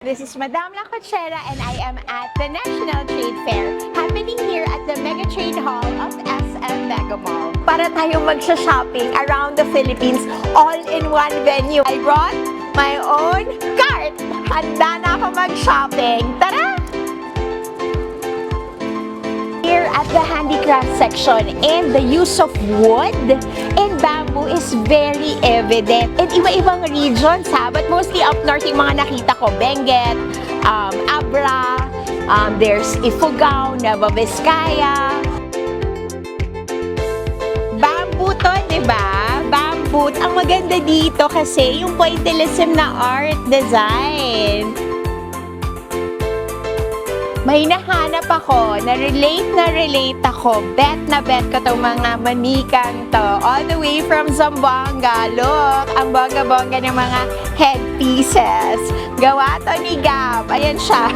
This is Madame La Cochera and I am at the National Trade Fair happening here at the Mega Trade Hall of SM Mega Mall. Para tayo magsha-shopping around the Philippines all in one venue. I brought my own cart. Handa na ako mag-shopping. Tara! Here at the handicraft section, and the use of wood and bamboo is very evident. And iba-ibang regions ha, but mostly up north yung mga nakita ko. Benguet, Abra, there's Ifugao, Nueva Vizcaya. Bamboo to, di ba? Bamboo. Ang maganda dito kasi yung pointillism na art design. May nahanap ako, na-relate ako, bet ko itong mga manikang to, all the way from Zamboanga. Look, ang bongga-bongga ng mga headpieces. Gawa to ni Gab, ayan siya.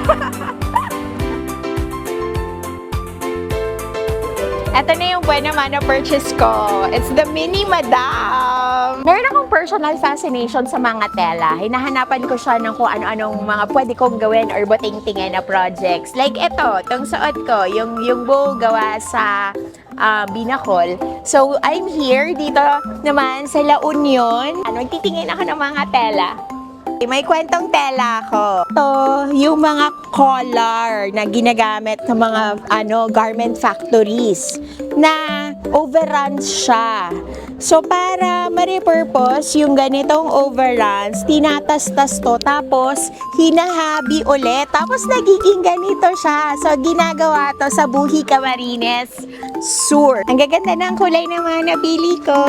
Ito na yung buwan naman na purchase ko. It's the Mini Madam. Meron akong personal fascination sa mga tela. Hinahanapan ko siya ng kung ano-anong mga pwede kong gawin or buting-tingin na projects. Like ito, itong suot ko, yung bow gawa sa Binacol. So, I'm here dito naman sa La Union. Magtitingin ako ng mga tela. May kwentong tela ako. Ito, yung mga collar na ginagamit ng mga garment factories na overruns siya. So, para ma-repurpose yung ganitong overruns, tinatas-tas to, tapos hinahabi ulit, tapos nagiging ganito siya. So, ginagawa to sa Buhi Camarines Sur. Ang gaganda ng kulay ng mga nabili ko.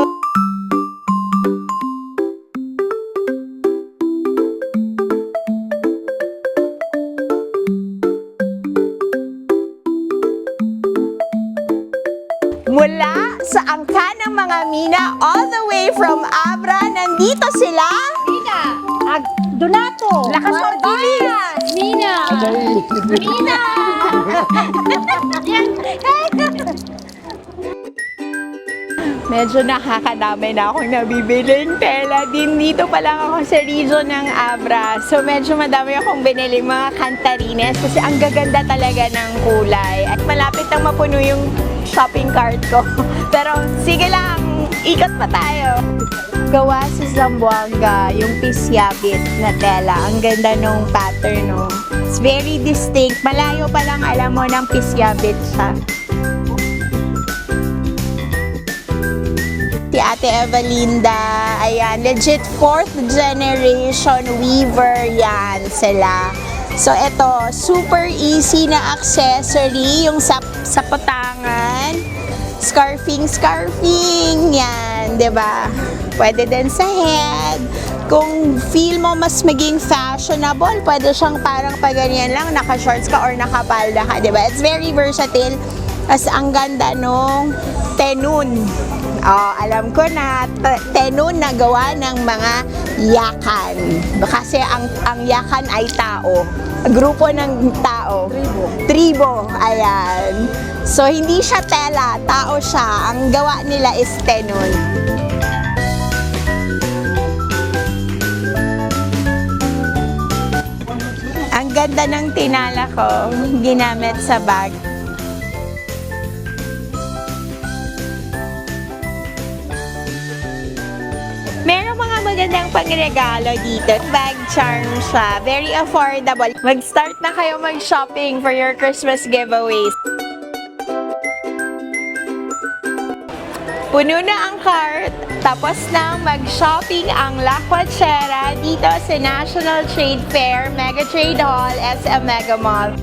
Mula sa angka ng mga Mina, all the way from Abra, nandito sila. Mina! Donato! Lakas magbilis! Mina! Mina! Medyo nakakadami na akong nabibiling tela din. Dito pa lang ako sa region ng Abra. So medyo madami akong binili mga cantarines kasi ang gaganda talaga ng kulay. At malapit nang mapuno yung shopping cart ko. Pero sige lang, ikot pa tayo. Gawa sa Zamboanga, yung pisyabit na tela. Ang ganda nung pattern, no? It's very distinct. Malayo pa lang alam mo ng pisyabit siya. Si Ate Evalinda, ayan, legit 4th generation weaver yan sila. So, ito, super easy na accessory, yung sa patangan, scarfing, yan, 'di ba? Pwede din sa head. Kung feel mo mas maging fashionable, pwede siyang parang paganyan lang, naka-shorts ka or nakapalda ka, 'di ba? It's very versatile. As ang ganda nung tenun. Alam ko na tenun na gawa ng mga yakan. Kasi ang yakan ay tao. Grupo ng tao. Tribo. Ayan. So, hindi siya tela. Tao siya. Ang gawa nila is tenun. Ang ganda ng tinala ko. Ginamit sa bag. Merong mga magandang pangregalo dito. Bag charm siya. Very affordable. Mag-start na kayo mag-shopping for your Christmas giveaways. Puno na ang cart. Tapos na mag-shopping ang La Cochera dito sa National Trade Fair, Mega Trade Hall, SM Mega Mall.